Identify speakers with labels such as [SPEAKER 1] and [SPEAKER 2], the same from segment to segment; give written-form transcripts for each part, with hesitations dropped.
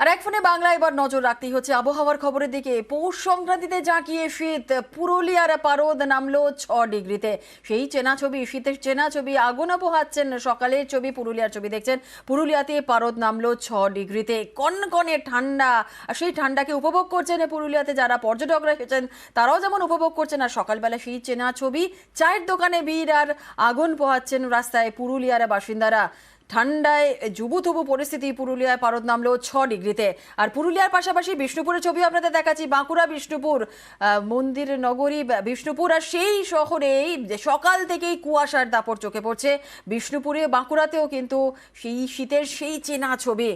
[SPEAKER 1] আর এক ফোনে বাংলা এবার নজর রাখতেই হচ্ছে আবহাওয়ার খবরের দিকে। পৌষ সংক্রান্তিতে জাঁকিয়ে শীত, পুরুলিয়ার পারদ নামলো 6 ডিগ্রিতে। সেই চেনা ছবি, শীতের চেনা ছবি আগুন পোহাচ্ছেন সকালের ছবি, পুরুলিয়ার ছবি দেখছেন। পুরুলিয়াতে পারদ নামলো 6 ডিগ্রিতে, কনকনে ঠান্ডা। আর সেই ঠান্ডাকে উপভোগ করছেন পুরুলিয়াতে যারা পর্যটকরা এসেছেন, তারাও যেমন উপভোগ করছেন। আর সকালবেলা সেই চেনা ছবি, চায়ের দোকানে ভিড় আর আগুন পোহাচ্ছেন রাস্তায় পুরুলিয়ার বাসিন্দারা। ঠান্ডায় জুবুথুবু পরিস্থিতি, পুরুলিয়ায় পারদ নামলো 6 ডিগ্রিতে। আর পুরুলিয়ার পাশাপাশি বিষ্ণুপুরের ছবি আপনাদের দেখাচ্ছি। বাঁকুড়া বিষ্ণুপুর, মন্দির নগরী বিষ্ণুপুর। আর সেই শহরেই সকাল থেকেই কুয়াশার দাপট চোখে পড়ছে। বিষ্ণুপুরে, বাঁকুড়াতেও কিন্তু সেই শীতের সেই চেনা ছবি।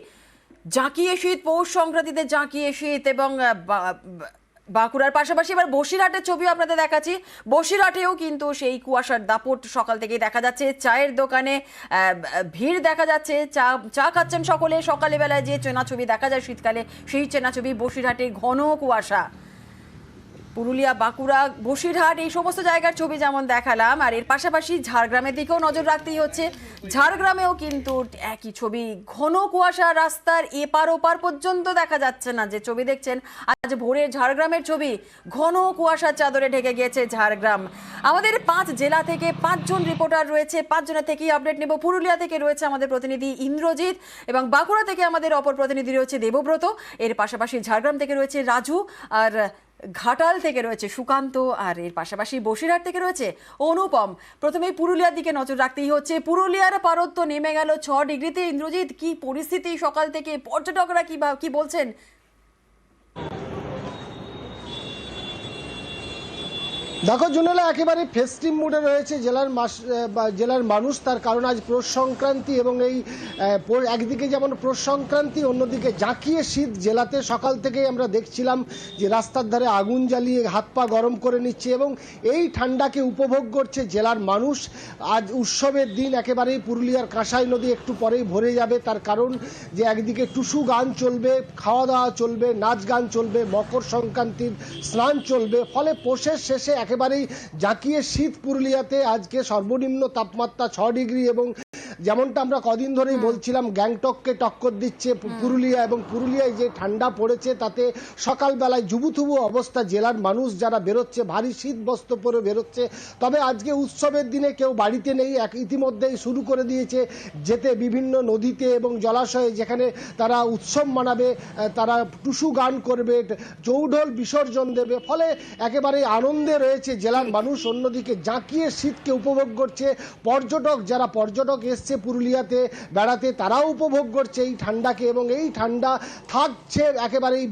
[SPEAKER 1] জাঁকিয়ে শীত, পৌষ সংক্রান্তিতে জাঁকিয়ে শীত। এবং বাঁকুড়ার পাশাপাশি এবার বসিরহাটের ছবিও আপনাদের দেখাচ্ছি। বসিরহাটেও কিন্তু সেই কুয়াশার দাপট সকাল থেকেই দেখা যাচ্ছে। চায়ের দোকানে ভিড় দেখা যাচ্ছে, চা খাচ্ছেন সকলে। সকালে বেলায় যে চেনা ছবি দেখা যায় শীতকালে, সেই চেনা ছবি। বসিরহাটে ঘন কুয়াশা। পুরুলিয়া, বাঁকুড়া, বসিরহাট এই সমস্ত জায়গার ছবি যেমন দেখালাম। আর এর পাশাপাশি ঝাড়গ্রামের দিকেও নজর রাখতেই হচ্ছে। ঝাড়গ্রামেও কিন্তু একই ছবি, ঘন কুয়াশা। রাস্তার এপার ওপার পর্যন্ত দেখা যাচ্ছে না। যে ছবি দেখছেন আজ ভোরের ঝাড়গ্রামের ছবি, ঘন কুয়াশার চাদরে ঢেকে গিয়েছে ঝাড়গ্রাম। আমাদের 5 জেলা থেকে 5 জন রিপোর্টার রয়েছে, 5 জনের থেকেই আপডেট নেব। পুরুলিয়া থেকে রয়েছে আমাদের প্রতিনিধি ইন্দ্রজিৎ, এবং বাঁকুড়া থেকে আমাদের অপর প্রতিনিধি রয়েছে দেবব্রত। এর পাশাপাশি ঝাড়গ্রাম থেকে রয়েছে রাজু, আর ঘাটাল থেকে রয়েছে সুকান্ত, আর এর পাশাপাশি বসিরহাট থেকে রয়েছে অনুপম। প্রথমেই পুরুলিয়ার দিকে নজর রাখতেই হচ্ছে। পুরুলিয়ার পারদ তো নেমে গেল 6 ডিগ্রিতে। ইন্দ্রজিৎ, কি পরিস্থিতি সকাল থেকে? পর্যটকরা কি বলছেন?
[SPEAKER 2] দেখো জুনেলা, একেবারে ফেস্টিভ মুডে রয়েছে জেলার মানুষ। তার কারণ আজ পৌষ সংক্রান্তি, এবং এই একদিকে যেমন পৌষ সংক্রান্তি, অন্যদিকে জাঁকিয়ে শীত। জেলাতে সকাল থেকেই আমরা দেখছিলাম যে রাস্তার ধারে আগুন জ্বালিয়ে হাত পা গরম করে নিচ্ছে, এবং এই ঠান্ডাকে উপভোগ করছে জেলার মানুষ। আজ উৎসবের দিন। একেবারেই পুরুলিয়ার কাঁসাই নদী একটু পরেই ভরে যাবে। তার কারণ যে একদিকে টুসু গান চলবে, খাওয়া দাওয়া চলবে, নাচ গান চলবে, মকর সংক্রান্তির স্নান চলবে। ফলে পৌষের শেষে একেবারেই জাঁকিয়ে শীত। পুরুলিয়াতে আজকে সর্বনিম্ন তাপমাত্রা 6 ডিগ্রি, এবং যেমনটা আমরা কদিন ধরেই বলছিলাম, গ্যাংটককে টক্কর দিচ্ছে পুরুলিয়া। এবং পুরুলিয়ায় যে ঠান্ডা পড়েছে তাতে সকালবেলায় জুবুথুবু অবস্থা। জেলার মানুষ যারা বেরোচ্ছে ভারী শীত বস্ত্র পরে বেরোচ্ছে। তবে আজকে উৎসবের দিনে কেউ বাড়িতে নেই, ইতিমধ্যেই শুরু করে দিয়েছে যেতে বিভিন্ন নদীতে এবং জলাশয়ে, যেখানে তারা উৎসব মানাবে, তারা টুসু গান করবে, চৌঢোল বিসর্জন দেবে। ফলে একেবারে আনন্দে রয়েছে জেলার মানুষ। অন্যদিকে জাঁকিয়ে শীতকে উপভোগ করছে পর্যটক। যারা পর্যটক এসছে পুরুলিয়াতে বেড়াতে, তারাও উপভোগ করছে এই ঠান্ডাকে। এবং এই ঠান্ডা থাকছে, একেবারেই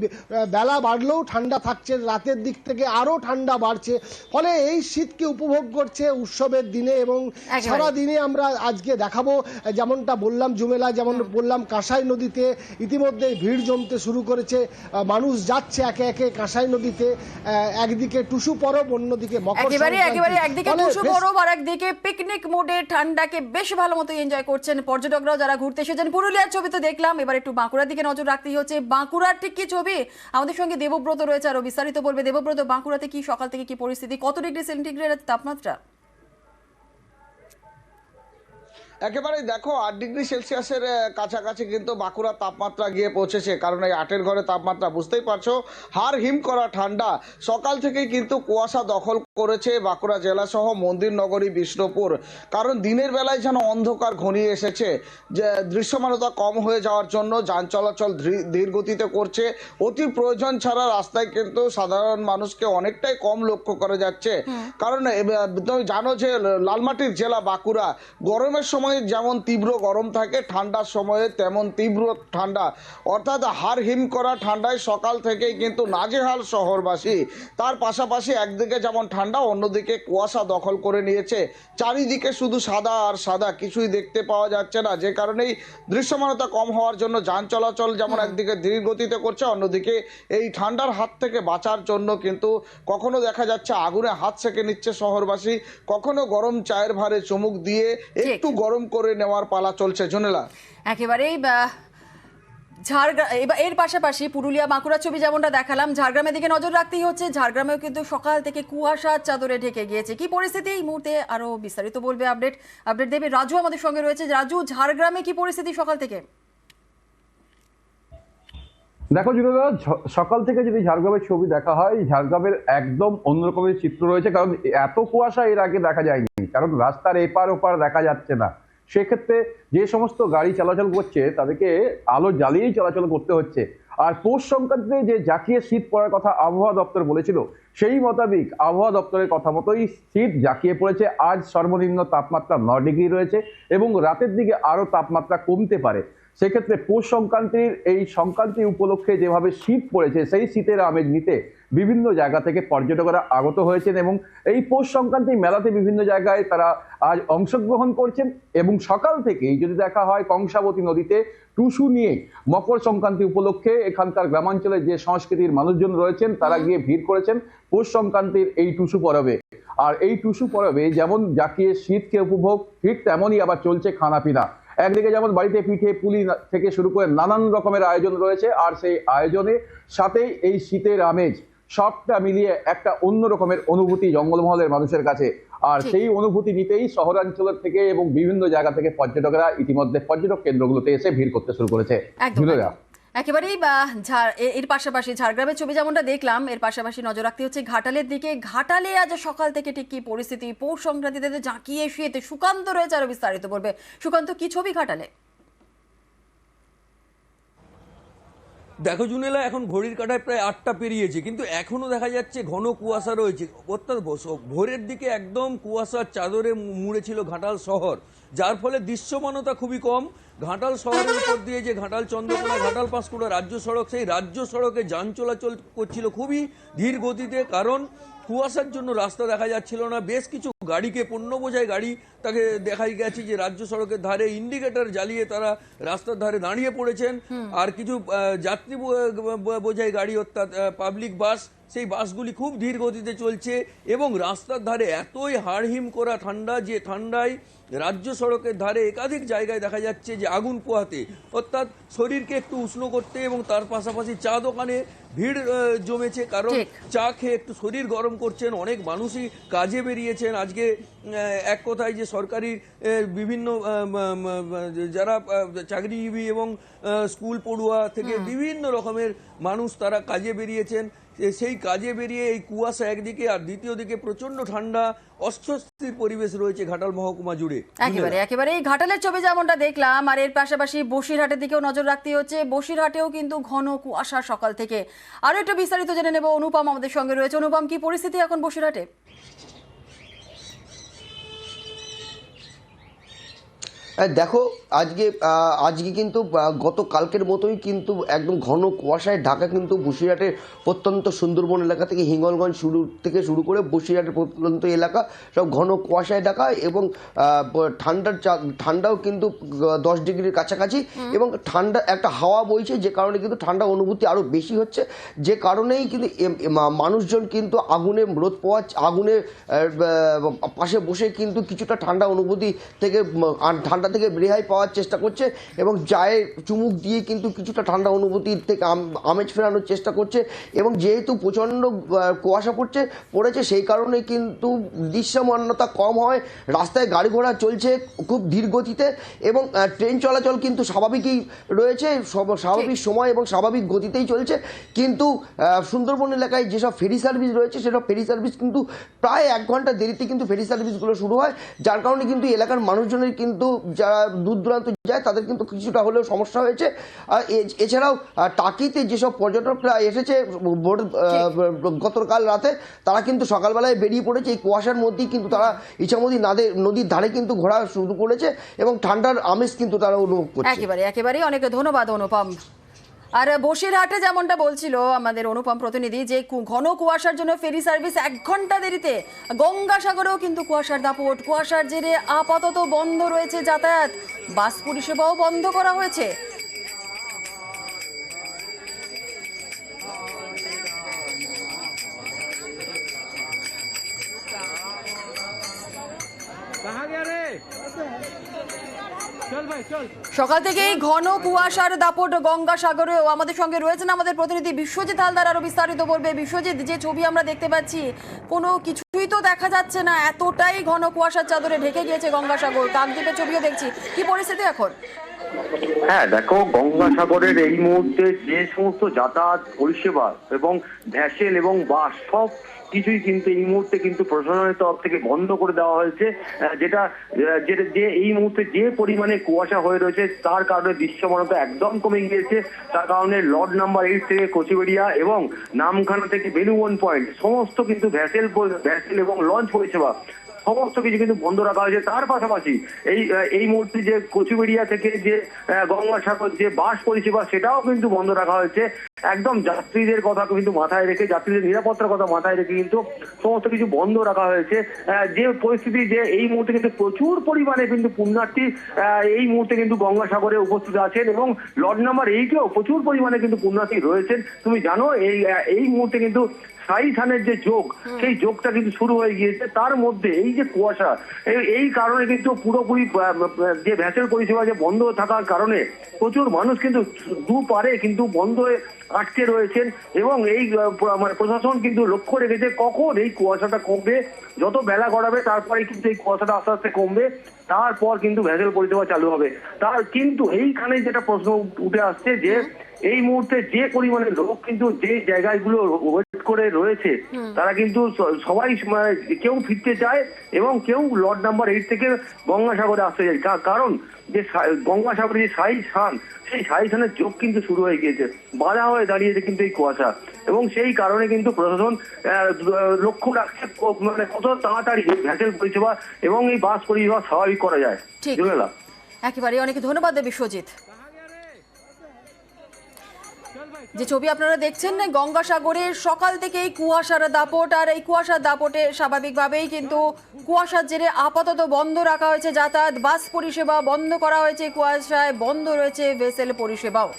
[SPEAKER 2] বেলা বাড়লেও ঠান্ডা থাকছে, রাতের দিক থেকে আরো ঠান্ডা বাড়ছে। ফলে এই শীতকে উপভোগ করছে উৎসবের দিনে। এবং সারা দিনে আমরা আজকে দেখাবো, যেমনটা বললাম জুমেলা, যেমন বললাম কাঁসাই নদীতে ইতিমধ্যে ভিড় জমতে শুরু করেছে। মানুষ যাচ্ছে একে একে কাঁসাই নদীতে। একদিকে টুসু পরব, অন্যদিকে মকর সংক্রান্তি।
[SPEAKER 1] একদিকে টুসু পরব আর একদিকে পিকনিক মোডে ঠান্ডাকে বেশ ভালো মতো এনজয় করছেন পর্যটকরাও যারা ঘুরতে এসেছেন। পুরুলিয়ার ছবি তো দেখলাম, এবার একটু বাঁকুড়ার দিকে নজর রাখতেই হচ্ছে। বাঁকুড়ার ঠিক কি ছবি? আমাদের সঙ্গে দেবব্রত রয়েছে, আরো বিস্তারিত বলবে। দেবব্রত, বাঁকুড়াতে কি সকাল থেকে কি পরিস্থিতি? কত ডিগ্রি সেন্টিগ্রেড তাপমাত্রা?
[SPEAKER 3] একেবারেই দেখো 8 ডিগ্রি সেলসিয়াসের কাছাকাছি কিন্তু বাঁকুড়ার তাপমাত্রা গিয়ে পৌঁছেছে। কারণ এই 8-এর ঘরে তাপমাত্রা, বুঝতেই পারছো, হাড় হিম করা ঠান্ডা। সকাল থেকেই কিন্তু কুয়াশা দখল করেছে বাঁকুড়া জেলা সহ মন্দির নগরী বিষ্ণুপুর। কারণ দিনের বেলায় যেন অন্ধকার ঘনিয়ে এসেছে, যে দৃশ্যমানতা কম হয়ে যাওয়ার জন্য যান চলাচল ধীর গতিতে করছে। অতি প্রয়োজন ছাড়া রাস্তায় কিন্তু সাধারণ মানুষকে অনেকটাই কম লক্ষ্য করা যাচ্ছে। কারণ তুমি জানো যে লালমাটির জেলা বাঁকুড়া, গরমের সময় যেমন তীব্র গরম থাকে, ঠান্ডার সময়ে তেমন তীব্র ঠান্ডা। অর্থাৎ হাড় হিম করা ঠান্ডায় সকাল থেকেই কিন্তু নাজেহাল শহরবাসী। তার পাশাপাশি একদিকে যেমন ঠান্ডা, অন্যদিকে কুয়াশা দখল করে নিয়েছে। চারিদিকে শুধু সাদা আর সাদা, কিছুই দেখতে পাওয়া যাচ্ছে না। যে কারণেই দৃশ্যমানতা কম হওয়ার জন্য যান চলাচল যেমন একদিকে ধীর গতিতে করছে, অন্যদিকে এই ঠান্ডার হাত থেকে বাঁচার জন্য কিন্তু কখনো দেখা যাচ্ছে আগুনে হাত সেঁকে নিচ্ছে শহরবাসী, কখনো গরম চায়ের ভারে চুমুক দিয়ে একটু গরম করে নেওয়ার পালা চলছে। জোনেলা,
[SPEAKER 1] একেবারেই ঝাড়গ্রাম। এর পাশাপাশি পুরুলিয়া, বাঁকুড়া ছবি যেমনটা দেখালাম, ঝাড়গ্রামের দিকে নজর রাখতেই হচ্ছে। ঝাড়গ্রামেও কিন্তু সকাল থেকে কুয়াশার চাদরে ঢেকে গিয়েছে। কি পরিস্থিতি এই মুহূর্তে আরো বিস্তারিত বলবে, আপডেট দেবে রাজু আমাদের সঙ্গে রয়েছে। রাজু, ঝাড়গ্রামে কি পরিস্থিতি সকাল থেকে?
[SPEAKER 4] দেখো জুনেদা, সকাল থেকে যদি ঝাড়গ্রামের ছবি দেখা হয়, ঝাড়গ্রামের একদম অন্যরকমের চিত্র রয়েছে। কারণ এত কুয়াশা এর আগে দেখা যায়নি, কারণ রাস্তার এপার ওপার দেখা যাচ্ছে না। সেক্ষেত্রে যে সমস্ত গাড়ি চলাচল করছে তাদেরকে আলো জ্বালিয়েই চলাচল করতে হচ্ছে। আর পৌষ সংক্রান্তিতে যে জাঁকিয়ে শীত পড়ার কথা আবহাওয়া দপ্তর বলেছিল, সেই মোতাবেক আবহাওয়া দপ্তরের কথা মতোই শীত জাঁকিয়ে পড়েছে। আজ সর্বনিম্ন তাপমাত্রা 9 ডিগ্রি রয়েছে এবং রাতের দিকে আরো তাপমাত্রা কমতে পারে। সেক্ষেত্রে পৌষ সংক্রান্তির এই সংক্রান্তি উপলক্ষে যেভাবে শীত পড়েছে, সেই শীতের আমেজ নিতে বিভিন্ন জায়গা থেকে পর্যটকরা আগত হয়েছেন এবং এই পৌষ সংক্রান্তি মেলাতে বিভিন্ন জায়গায় তারা আজ অংশগ্রহণ করছেন। এবং সকাল থেকেই যদি দেখা হয়, কংসাবতী নদীতে টুসু নিয়ে মকর সংক্রান্তি উপলক্ষে এখানকার গ্রামাঞ্চলে যে সংস্কৃতির মানুষজন রয়েছেন তারা গিয়ে ভিড় করেছেন পৌষ সংক্রান্তির এই টুসু পরবে। আর এই টুসু পরবে যেমন জাঁকিয়ে শীতকে উপভোগ, ঠিক তেমনই আবার চলছে খানাপিনা। একদিকে যেমন বাড়িতে পিঠে পুলি থেকে শুরু করে নানান রকমের আয়োজন রয়েছে, আর সেই আয়োজনের সাথেই এই শীতের আমেজ, সবটা মিলিয়ে একটা অন্য রকমের অনুভূতি জঙ্গলমহলের মানুষের কাছে। আর সেই অনুভূতি নিতেই শহরাঞ্চলের থেকে এবং বিভিন্ন জায়গা থেকে পর্যটকরা ইতিমধ্যে পর্যটক কেন্দ্রগুলোতে এসে ভিড় করতে শুরু করেছে।
[SPEAKER 1] একেবারেই এর পাশাপাশি ঝাড়গ্রামের ছবি যেমনটা দেখলাম, এর পাশাপাশি নজর রাখতে হচ্ছে ঘাটালের দিকে। ঘাটালে আজ সকাল থেকে ঠিক কি পরিস্থিতি? পৌষ সংক্রান্তিতে জাঁকিয়ে শীত, সুকান্ত রয়েছে আরো বিস্তারিত বলবে। সুকান্ত, কি ছবি ঘাটালে?
[SPEAKER 5] দেখো জুনেলা, এখন ঘড়ির কাঁটায় প্রায় 8টা পেরিয়েছে, কিন্তু এখনো দেখা যাচ্ছে ঘন কুয়াশা রয়েছে। অর্থাৎ ভোরের দিকে একদম কুয়াশার চাদরে মুড়ে ছিল ঘাটাল শহর, যার ফলে দৃশ্যমানতা খুবই কম। ঘাটাল শহরের উপর দিয়ে যে ঘাটাল চন্দ্রকোনা ঘাটাল পাঁশকুড়া রাজ্য সড়ক, সেই রাজ্য সড়কে যান চলাচল করছিল খুবই ধীর গতিতে, কারণ কুয়াশার জন্য রাস্তা দেখা যাচ্ছিল না। বেশ কিছু গাড়িকে, পণ্য বোঝাই গাড়ি, তাকে দেখা গেছে যে রাজ্য সড়কের ধারে ইন্ডিকেটর জ্বালিয়ে তারা রাস্তার ধারে দাঁড়িয়ে পড়েছেন। আর কিছু যাত্রী বোঝাই গাড়ি, অর্থাৎ পাবলিক বাস, সেই বাসগুলি খুব ধীর গতিতে চলছে এবং রাস্তার ধারে এতই হাড়হিম করা ঠান্ডা, যে ঠান্ডায় রাজ্য সড়কের ধারে একাধিক জায়গায় দেখা যাচ্ছে যে আগুন পোহাতে, অর্থাৎ শরীরকে একটু উষ্ণ করতে, এবং তার পাশাপাশি চা দোকানে ভিড় জমেছে, কারণ চা খেয়ে একটু শরীর গরম করছেন। অনেক মানুষই কাজে বেরিয়েছেন আজকে। এক কথায় যে সরকারি বিভিন্ন যারা চাকরিজীবী এবং স্কুল পড়ুয়া থেকে বিভিন্ন রকমের মানুষ, তারা কাজে বেরিয়েছেন। সেই কাজে বেরিয়ে এই কুয়াশা একদিকে, আর দ্বিতীয় দিকে প্রচন্ড ঠান্ডা, অস্বস্তির পরিবেশ রয়েছে ঘাটাল মহকুমা জুড়ে।
[SPEAKER 1] একেবারে এই ঘাটালের ছবি যেমনটা দেখলাম, আর এর পাশাপাশি বসিরহাটের দিকেও নজর রাখতে হচ্ছে। বসিরহাটেও কিন্তু ঘন কুয়াশা সকাল থেকে। আরো একটু বিস্তারিত জেনে নেব, অনুপম আমাদের সঙ্গে রয়েছে। অনুপম, কি পরিস্থিতি এখন বসিরহাটে?
[SPEAKER 6] দেখো, আজকে কিন্তু গতকালকের মতোই কিন্তু একদম ঘন কুয়াশায় ঢাকা কিন্তু বসিরহাটের প্রত্যন্ত সুন্দরবন এলাকা থেকে হিঙ্গলগঞ্জ শুরু করে বসিরহাটের প্রত্যন্ত এলাকা সব ঘন কুয়াশায় ঢাকা, এবং ঠান্ডাও কিন্তু 10 ডিগ্রির কাছাকাছি, এবং ঠান্ডা একটা হাওয়া বইছে, যে কারণে কিন্তু ঠান্ডা অনুভূতি আরও বেশি হচ্ছে। যে কারণেই কিন্তু মানুষজন কিন্তু আগুনের পাশে বসে কিন্তু কিছুটা ঠান্ডা অনুভূতি থেকে থেকে রেহাই পাওয়ার চেষ্টা করছে, এবং চায়ে চুমুক দিয়ে কিন্তু কিছুটা ঠান্ডা অনুভূতির থেকে আমেজ ফেরানোর চেষ্টা করছে। এবং যেহেতু প্রচণ্ড কুয়াশা পড়েছে, সেই কারণে কিন্তু দৃশ্যমানতা কম হয়, রাস্তায় গাড়ি ঘোড়া চলছে খুব ধীর গতিতে, এবং ট্রেন চলাচল কিন্তু স্বাভাবিকই রয়েছে, স্বাভাবিক সময় এবং স্বাভাবিক গতিতেই চলছে। কিন্তু সুন্দরবন এলাকায় যেসব ফেরি সার্ভিস রয়েছে, সেসব ফেরি সার্ভিস কিন্তু প্রায় 1 ঘন্টা দেরিতে কিন্তু ফেরি সার্ভিসগুলো শুরু হয়, যার কারণে কিন্তু এলাকার মানুষজনের কিন্তু যারা দূর দূরান্ত যায় তাদের কিন্তু কিছুটা হলেও সমস্যা হয়েছে। আর এছাড়াও টাকিতে যেসব পর্যটকরা এসেছে গতকাল রাতে, তারা কিন্তু সকালবেলায় বেরিয়ে পড়েছে। এই কুয়াশার মধ্যেই কিন্তু তারা ইছামতি নদীর ধারে কিন্তু ঘোরা শুরু করেছে, এবং ঠান্ডার আমেজ কিন্তু তারা অনুভব করছে।
[SPEAKER 1] একেবারে অনেক ধন্যবাদ অনুপম। আর বসিরহাটে যেমনটা বলছিল আমাদের অনুপম প্রতিনিধি, যে ঘন কুয়াশার জন্য ফেরি সার্ভিস 1 ঘন্টা দেরিতে। গঙ্গাসাগরেও কিন্তু কুয়াশার দাপট, কুয়াশার জেরে আপাতত বন্ধ রয়েছে যাতায়াত, বাস পরিষেবাও বন্ধ করা হয়েছে। সকাল থেকেই ঘন কুয়াশার দাপট গঙ্গাসাগরেও। আমাদের সঙ্গে রয়েছেন আমাদের প্রতিনিধি বিশ্বজিৎ হালদার, আরো বিস্তারিত বলবে। বিশ্বজিৎ, যে ছবি আমরা দেখতে পাচ্ছি, কোনো কিছুই তো দেখা যাচ্ছে না, এতটাই ঘন কুয়াশার চাদরে ঢেকে গিয়েছে গঙ্গাসাগর। কাকদ্বীপের ছবিও দেখছি, কি পরিস্থিতি এখন?
[SPEAKER 7] হ্যাঁ দেখো, গঙ্গাসাগরের এই মুহূর্তে যে সমস্ত যাতায়াত পরিষেবা এবং ভ্যাসেল এবং বাস সব কিছুই কিন্তু এই মুহূর্তে কিন্তু প্রশাসনের তরফ থেকে বন্ধ করে দেওয়া হয়েছে। যে এই মুহূর্তে যে পরিমাণে কুয়াশা হয়ে রয়েছে তার কারণে দৃশ্যমানতা একদম কমে গিয়েছে। তার কারণে লর্ড নাম্বার 8 থেকে কচুবেড়িয়া এবং নামখানা থেকে বেনুবন পয়েন্ট সমস্ত কিন্তু ভ্যাসেল এবং লঞ্চ পরিষেবা সমস্ত কিছু কিন্তু বন্ধ রাখা হয়েছে। তার পাশাপাশি এই মুহূর্তে যে কচুবেড়িয়া থেকে যে গঙ্গাসাগর যে বাস পরিষেবা সেটাও কিন্তু বন্ধ রাখা হয়েছে। একদম যাত্রীদের কথা কিন্তু মাথায় রেখে, যাত্রীদের নিরাপত্তার কথা মাথায় রেখে কিন্তু সমস্ত কিছু বন্ধ রাখা হয়েছে। যে পরিস্থিতি যে এই মুহূর্তে কিন্তু প্রচুর পরিমাণে কিন্তু পুণ্যার্থী এই মুহূর্তে কিন্তু গঙ্গাসাগরে উপস্থিত আছেন এবং লর্ড নাম্বার 8-এও প্রচুর পরিমাণে কিন্তু পুণ্যার্থী রয়েছেন। তুমি জানো এই মুহূর্তে কিন্তু শাহী স্নানের যে যোগ, সেই যোগটা কিন্তু শুরু হয়ে গিয়েছে। তার মধ্যে এই যে কুয়াশা, এই কারণে কিন্তু পুরোপুরি যে ভ্যাসেল পরিষেবা যে বন্ধ থাকার কারণে প্রচুর মানুষ কিন্তু দুপারে কিন্তু বন্ধ হয়ে আটকে রয়েছেন এবং এই মানে প্রশাসন কিন্তু লক্ষ্য রেখেছে কখন এই কুয়াশাটা কমবে। যত বেলা গড়াবে তারপরে কিন্তু এই কুয়াশাটা আস্তে আস্তে কমবে, তারপর কিন্তু ভ্যাসেল পরিষেবা চালু হবে। কিন্তু এইখানে যেটা প্রশ্ন উঠে আসছে যে এই মুহূর্তে যে পরিমাণে লোক কিন্তু যে জায়গাগুলো ওয়েট করে রয়েছে তারা কিন্তু সবাই কেউ ফিরতে চায় এবং কেউ লর্ড নাম্বার 8 থেকে গঙ্গাসাগরে আসতে চায়। কারণ যে গঙ্গাসাগরে যে শাহী স্নান, সেই শাহী স্নানের যোগ কিন্তু শুরু হয়ে গিয়েছে, বাধা হয়ে দাঁড়িয়েছে কিন্তু এই কুয়াশা এবং সেই কারণে কিন্তু প্রশাসন লক্ষ্য রাখছে মানে কত তাড়াতাড়ি ভ্যাসেল পরিষেবা এবং এই বাস পরিষেবা স্বাভাবিক করা যায়।
[SPEAKER 1] ঠিক,
[SPEAKER 7] জুনেলা।
[SPEAKER 1] একেবারে অনেক ধন্যবাদ বিশ্বজিৎ। যে ছবি আপনারা দেখছেন গঙ্গাসাগরের সকাল থেকে এই কুয়াশার দাপট, আর এই কুয়াশার দাপটে স্বাভাবিকভাবেই কিন্তু কুয়াশার জেরে আপাতত বন্ধ রাখা হয়েছে যাতায়াত, বাস পরিষেবা বন্ধ করা হয়েছে, কুয়াশায় বন্ধ রয়েছে ভেসেল পরিষেবাও।